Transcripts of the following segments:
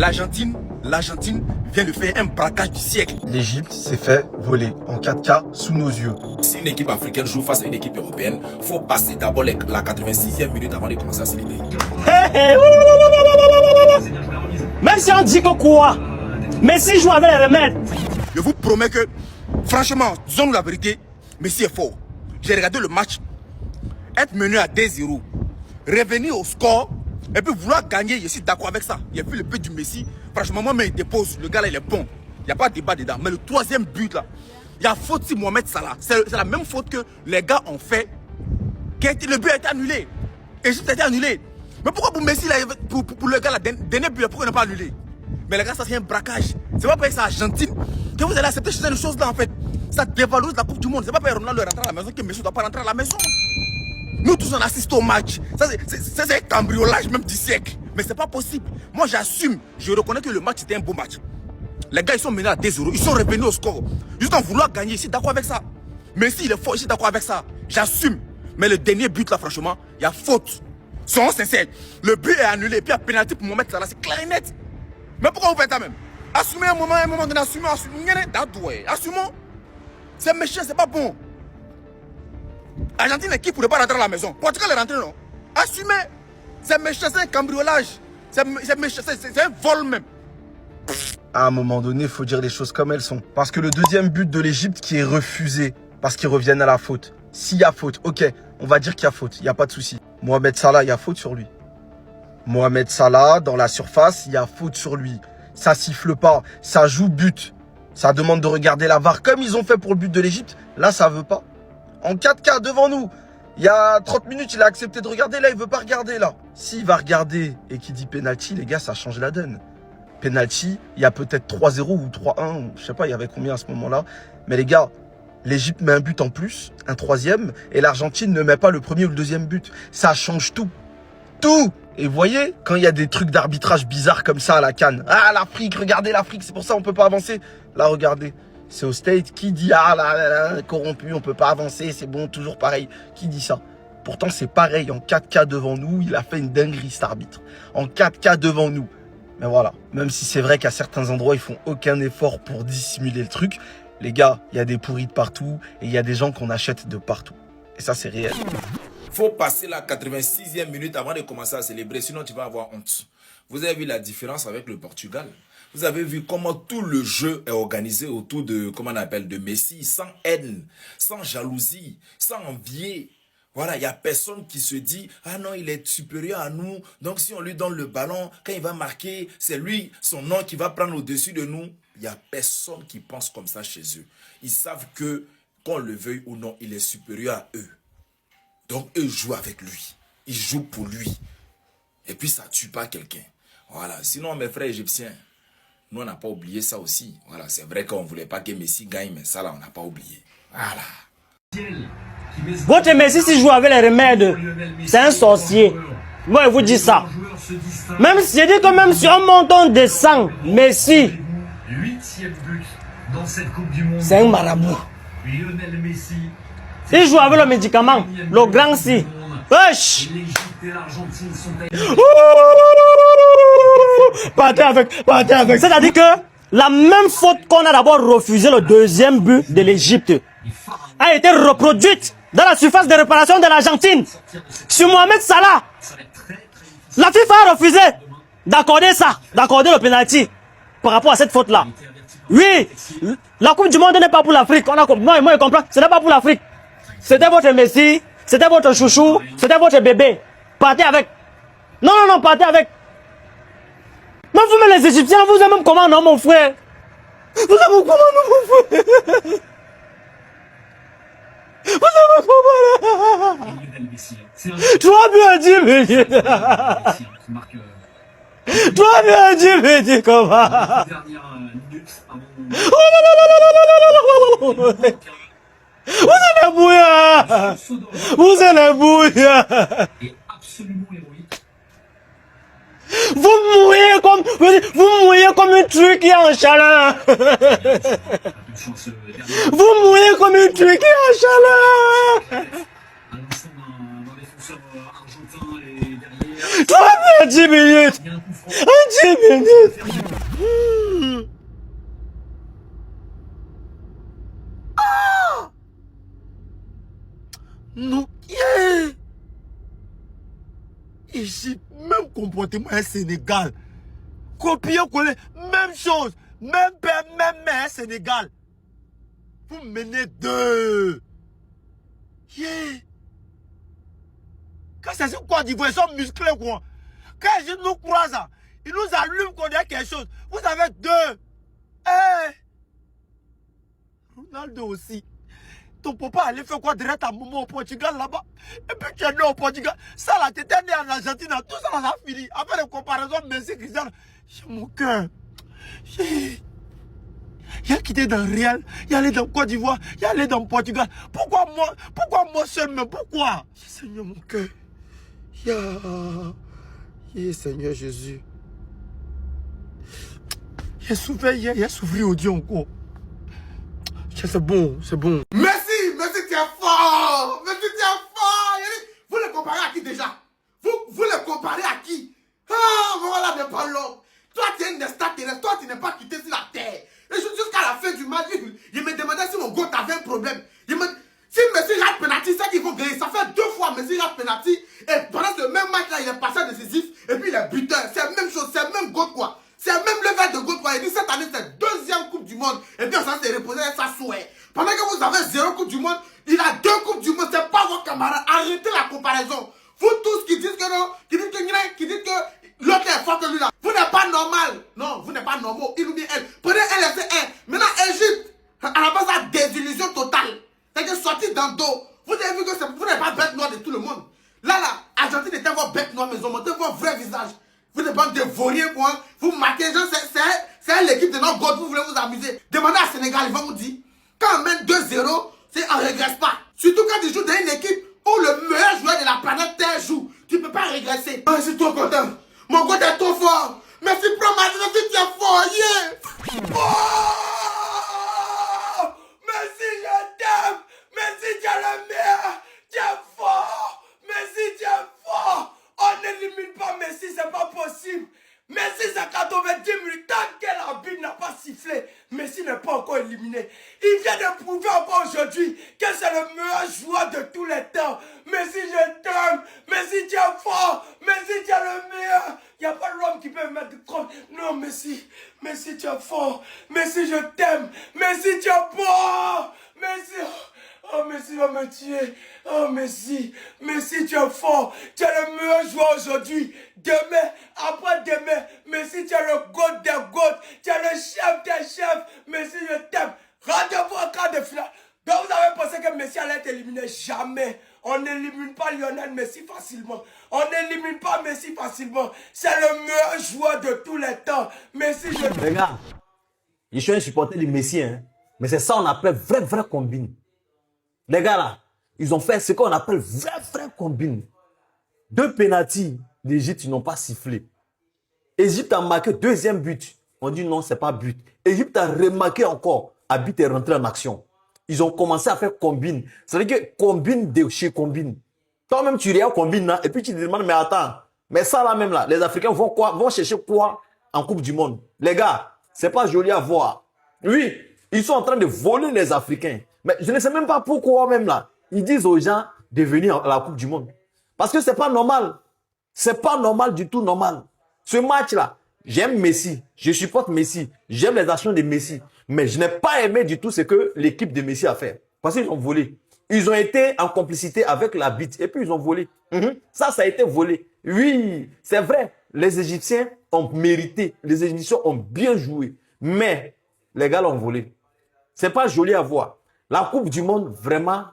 l'Argentine vient de faire un braquage du siècle. L'Égypte s'est fait voler en 4K sous nos yeux. Si une équipe africaine joue face à une équipe européenne, il faut passer d'abord la 86e minute avant de commencer à célébrer. Même si on dit que quoi, Messi joue avec les remèdes. Je vous promets que, franchement, disons-nous la vérité, Messi est fort. J'ai regardé le match, être mené à 2-0, revenir au score, et puis vouloir gagner, je suis d'accord avec ça. Il a vu le but du Messi, franchement, moi, il dépose, le gars là, il est bon. Il n'y a pas de débat dedans. Mais le troisième but là, il y a faute sur Mohamed Salah. C'est la même faute que les gars ont fait. Le but a été annulé. Égypte a été annulé. Mais pourquoi pour Messi, là, pour le gars là, dernier but, pourquoi il n'a pas annulé? Mais les gars, ça c'est un braquage. C'est pas parce que c'est Argentine que vous allez accepter ces choses là en fait. Ça dévalorise la Coupe du Monde. C'est pas parce que Ronaldo est rentré à la maison que Messi ne doit pas rentrer à la maison. Nous tous on assiste au match. Ça c'est un cambriolage même du siècle. Mais c'est pas possible. Moi j'assume. Je reconnais que le match était un beau match. Les gars ils sont menés à 2-0. Ils sont revenus au score. Juste en vouloir gagner. Je suis d'accord avec ça. Messi il est fort. Je suis d'accord avec ça. J'assume. Mais le dernier but là franchement, il y a faute. Soyons sincères. Le but est annulé. Et puis il y a pénalty pour Mohamed Salah. C'est clair et net. Mais pourquoi vous faites ça même? Assumez un moment donné, assumons. Assumons. C'est méchant, c'est pas bon. Argentine, l'équipe ne pourrait pas rentrer à la maison. Portugal est rentré, non? Assumez. C'est méchant, c'est un cambriolage. C'est méchant, c'est un vol même. À un moment donné, il faut dire les choses comme elles sont. Parce que le deuxième but de l'Égypte qui est refusé, parce qu'ils reviennent à la faute. S'il y a faute, ok, on va dire qu'il y a faute, il n'y a pas de souci. Mohamed Salah, il y a faute sur lui. Mohamed Salah, dans la surface, il y a faute sur lui. Ça siffle pas, ça joue but. Ça demande de regarder la VAR comme ils ont fait pour le but de l'Égypte. Là, ça veut pas. En 4K devant nous. Il y a 30 minutes, il a accepté de regarder. Là, il veut pas regarder là. S'il va regarder et qu'il dit penalty, les gars, ça change la donne. Penalty, il y a peut-être 3-0 ou 3-1. Je sais pas, il y avait combien à ce moment-là. Mais les gars, l'Égypte met un but en plus, un troisième. Et l'Argentine ne met pas le premier ou le deuxième but. Ça change tout. Tout. Et vous voyez, quand il y a des trucs d'arbitrage bizarres comme ça à la CAN. Ah, l'Afrique, regardez l'Afrique, c'est pour ça on peut pas avancer. Là, regardez. C'est au State qui dit ah là, corrompu, on peut pas avancer, c'est bon, toujours pareil. Qui dit ça? Pourtant, c'est pareil. En 4K devant nous, il a fait une dinguerie cet arbitre. En 4K devant nous. Mais voilà. Même si c'est vrai qu'à certains endroits, ils font aucun effort pour dissimuler le truc. Les gars, il y a des pourris de partout et il y a des gens qu'on achète de partout. Et ça, c'est réel. Faut passer la 86e minute avant de commencer à célébrer, sinon tu vas avoir honte. Vous avez vu la différence avec le Portugal? Vous avez vu comment tout le jeu est organisé autour de, comment on appelle, de Messi, sans haine, sans jalousie, sans envier. Voilà, il n'y a personne qui se dit, ah non, il est supérieur à nous, donc si on lui donne le ballon, quand il va marquer, c'est lui, son nom qui va prendre au-dessus de nous. Il n'y a personne qui pense comme ça chez eux. Ils savent que, qu'on le veuille ou non, il est supérieur à eux. Donc, eux jouent avec lui. Ils jouent pour lui. Et puis, ça ne tue pas quelqu'un. Voilà. Sinon, mes frères égyptiens, nous, on n'a pas oublié ça aussi. Voilà. C'est vrai qu'on ne voulait pas que Messi gagne, mais ça, là, on n'a pas oublié. Voilà. Votre Messi, s'il joue avec les remèdes, c'est un sorcier. Moi, je vous dis ça. Même si je dis que même si on monte, on descend, Messi, c'est un marabout. Il joue avec le médicament, le grand si. Wesh! Partez avec. C'est-à-dire que la même faute qu'on a d'abord refusé le deuxième but de l'Égypte a été reproduite dans la surface de réparation de l'Argentine. Sur Mohamed Salah, la FIFA a refusé d'accorder ça, d'accorder le penalty par rapport à cette faute-là. Oui, la Coupe du Monde n'est pas pour l'Afrique. Moi, je comprends, ce n'est pas pour l'Afrique. C'était votre Messi, c'était votre chouchou, c'était votre bébé. Partez avec. Non, partez avec. Mais vous, mais les Égyptiens, vous aimez comment, non, mon frère? Vous aimez comment, non, mon frère? Vous aimez comment? Toi bien dit, mais toi bien dit, mais dis comment? Vous allez bouillir! Vous allez bouillir! Vous mouillez comme un truc qui est en chaleur! Vous mouillez comme un truc qui est en chaleur! Ça va faire 10 minutes. 10 minutes. Non, yeah. Égypte, même comportement un Sénégal. Copier-coller, même chose. Même père, même mère, Sénégal. Vous menez deux. Yeah. Quand c'est sur Côte d'Ivoire, ils sont musclés quoi. Quand ils nous croisent, ils nous allument qu'on a quelque chose. Vous avez deux. Eh. Ronaldo aussi. Ton papa allait faire quoi derrière ta maman au Portugal là-bas? Et puis tu es né au Portugal. Ça là, tu étais né en Argentine. Tout ça là, ça a fini. Après les comparaisons, Messi, Cristiano. J'ai mon cœur. Il a quitté dans le Real. Il est allé dans Côte d'Ivoire. Il est allé dans le Portugal. Pourquoi moi seul, mais pourquoi? Seigneur, mon cœur. Seigneur Jésus. Il a souffert hier, il a souffert au Dieu encore. C'est bon, c'est bon. Merci, tu es fort. Merci, tu es fort. Vous le comparez à qui déjà? Vous le comparez à qui? Ah, voilà, n'est pas l'homme. Toi, tu es une extraterrestre. Toi, tu n'es pas quitté sur la terre. Et jusqu'à la fin du match, il me demandait si mon goût avait un problème. Si Messi rate penalty, c'est qu'ils vont gagner. Ça fait 2 fois Messi rate penalty. Et pendant ce même match-là, il est passé décisif. Et puis il est buteur. C'est la même chose, c'est le même goût quoi. C'est le même level de goût quoi. Il dit cette année, c'est 2e Coupe du Monde. Et puis on s'en s'est reposé avec sa souhait. Pendant que vous avez 0 Coupe du Monde, il a 2 Coupes du Monde. C'est pas vos camarades. Arrêtez la comparaison. Vous tous qui dites que non, qui dites que l'autre est fort que lui là. Vous n'êtes pas normal. Non, vous n'êtes pas normal. Il ou bien elle. Prenez LFC1. Maintenant, Égypte, à la base, a désillusion totale. C'est que sorti dans le dos. Vous avez vu que vous n'êtes pas bête noire de tout le monde. Là, Argentine était votre bête noire, mais ils ont montré votre vrai visage. Vous n'êtes pas de vauriens, quoi. Vous marquez, genre, c'est l'équipe de notre God, vous voulez vous amuser. Demandez à Sénégal, ils vont vous dire. Quand on mène 2-0, on ne régresse pas. Surtout quand tu joues dans une équipe où le meilleur joueur de la planète Terre joue. Tu ne peux pas régresser. Ah, je suis trop content. Mon God est trop fort. Merci, prends ma tête, tu es fort, yeah. Oh! Merci, je t'aime. Merci, tu es le meilleur. Tu es fort. Merci, tu es fort. On n'élimine pas Messi, c'est pas possible. Messi, c'est 90 minutes. Tant que l'arbitre n'a pas sifflé, Messi n'est pas encore éliminé. Il vient de prouver encore aujourd'hui que c'est le meilleur joueur de tous les temps. Messi, je t'aime. Messi, tu es fort. Messi, tu es le meilleur. Il n'y a pas l'homme qui peut me mettre contre. Non, Messi. Messi, tu es fort. Messi, je t'aime. Messi, tu es fort. Messi. Oh, Messi va me tuer. Oh, Messi. Messi, tu es fort. Tu es le meilleur joueur aujourd'hui. Demain, après-demain, Messi, tu es le GOAT des GOAT. Tu es le chef des chefs. Messi, je t'aime. Rendez-vous en quart de finale. Donc, vous avez pensé que Messi allait être éliminé? Jamais. On n'élimine pas Lionel Messi facilement. On n'élimine pas Messi facilement. C'est le meilleur joueur de tous les temps. Messi, je... Regarde, je suis un supporter de Messi, hein. Mais c'est ça qu'on appelle vrai combine. Les gars là, ils ont fait ce qu'on appelle vrai combine. 2 pénaltys d'Égypte, ils n'ont pas sifflé. Égypte a marqué 2e but. On dit non, c'est pas but. Égypte a remarqué encore. Habit est rentré en action. Ils ont commencé à faire combine. C'est-à-dire que combine de chez combine. Toi-même, tu regardes combine là, et puis tu te demandes, mais attends, mais ça là même là, les Africains vont chercher quoi en Coupe du Monde? Les gars, c'est pas joli à voir. Oui, ils sont en train de voler les Africains. Mais je ne sais même pas pourquoi même là. Ils disent aux gens de venir à la Coupe du Monde. Parce que c'est pas normal. C'est pas normal du tout normal. Ce match-là, j'aime Messi. Je supporte Messi. J'aime les actions de Messi. Mais je n'ai pas aimé du tout ce que l'équipe de Messi a fait. Parce qu'ils ont volé. Ils ont été en complicité avec la bite. Et puis ils ont volé. Ça a été volé. Oui, c'est vrai. Les Égyptiens ont mérité. Les Égyptiens ont bien joué. Mais les gars l'ont volé. C'est pas joli à voir. La Coupe du Monde, vraiment,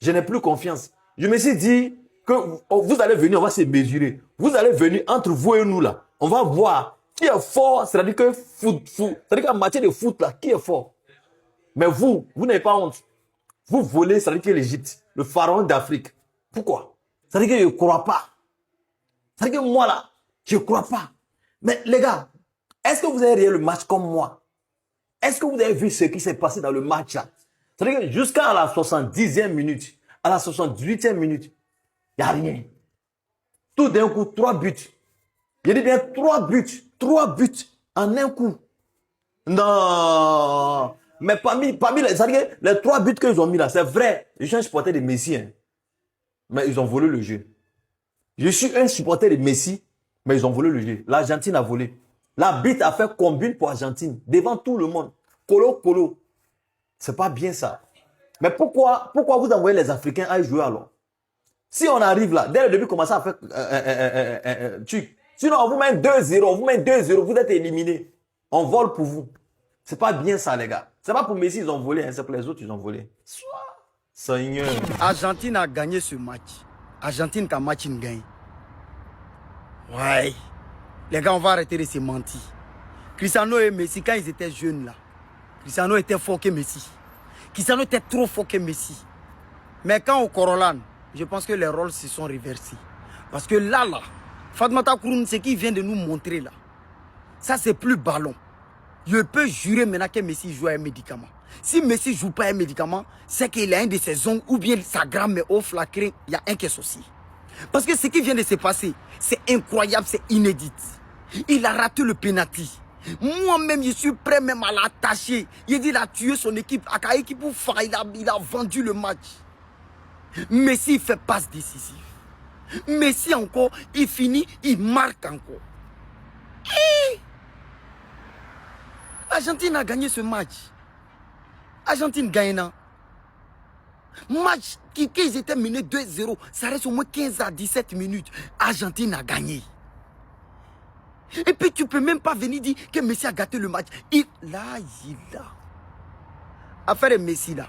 je n'ai plus confiance. Je me suis dit que vous allez venir, on va se mesurer. Vous allez venir entre vous et nous là. On va voir qui est fort. C'est-à-dire que c'est-à-dire qu'en matière de foot là, qui est fort. Mais vous n'avez pas honte. Vous volez, c'est-à-dire que l'Égypte, le pharaon d'Afrique. Pourquoi? C'est-à-dire que je ne crois pas. C'est-à-dire que moi là, je ne crois pas. Mais les gars, est-ce que vous avez regardé le match comme moi? Est-ce que vous avez vu ce qui s'est passé dans le match là? C'est-à-dire que jusqu'à la 70e minute, à la 78e minute, il n'y a rien. Tout d'un coup, 3 buts. Je dis bien 3 buts. 3 buts en un coup. Non. Mais parmi les 3 buts qu'ils ont mis là, c'est vrai. Je suis un supporter de Messi. Hein. Mais ils ont volé le jeu. Je suis un supporter de Messi, mais ils ont volé le jeu. L'Argentine a volé. L'arbitre a fait combine pour Argentine, devant tout le monde. Colo. C'est pas bien ça. Mais pourquoi vous envoyez les Africains à jouer alors? Si on arrive là, dès le début, commencez à faire truc. Sinon, on vous met 2-0, vous êtes éliminés. On vole pour vous. C'est pas bien ça, les gars. C'est pas pour Messi, ils ont volé, hein, c'est pour les autres, ils ont volé. Seigneur. Argentine a gagné ce match. Argentine qui a match une gagne. Ouais. Les gars, on va arrêter de se mentir. Cristiano et Messi, quand ils étaient jeunes là, Cristiano était fort que Messi. Cristiano était trop fort que Messi. Mais quand au Corolan, je pense que les rôles se sont reversés. Parce que là, Fatoumata Kouroune, ce qu'il vient de nous montrer là, ça c'est plus ballon. Je peux jurer maintenant que Messi joue à un médicament. Si Messi ne joue pas à un médicament, c'est qu'il a un de ses ongles ou bien sa grand-mère au flacré, il y a un qui est saucé. Parce que ce qui vient de se passer, c'est incroyable, c'est inédit. Il a raté le penalty. Moi-même, je suis prêt même à l'attacher. Il a tué son équipe. Il a vendu le match. Messi fait passe décisive. Messi encore, il finit, il marque encore. Argentine a gagné ce match. Argentine gagne. Match qu'ils étaient menés 2-0, ça reste au moins 15 à 17 minutes. Argentine a gagné. Et puis tu peux même pas venir dire que Messi a gâté le match. Il a. Affaire de Messi là.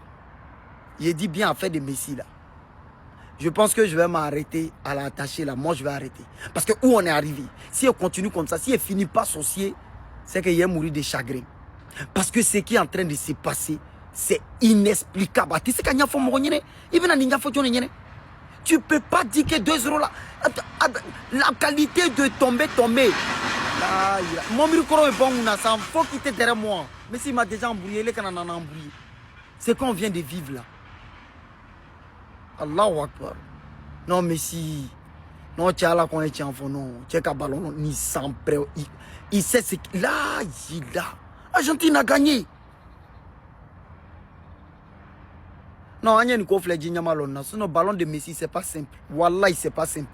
J'ai dit bien affaire de Messi là. Je pense que je vais m'arrêter à l'attacher là. Moi je vais arrêter. Parce que où on est arrivé, si on continue comme ça, si elle finit pas sorcier, c'est qu'il va mourir de chagrin. Parce que ce qui est en train de se passer, c'est inexplicable. Tu ne peux pas dire que 2-0 là, la qualité de tomber. Mon micro est bon, ça faut quitter derrière moi. Mais s'il m'a déjà embrouillé, les canons en embrouillé. C'est qu'on vient de vivre là. Allahu Akbar. Non, mais si. Non, tu as là qu'on est enfant, non. Tu as qu'un ballon, ni sans prêt. Il sait ce qu'il a. Argentine a gagné. Non, il y a une conflit de Sinon, le ballon de Messi, c'est pas simple. Wallah, c'est pas simple.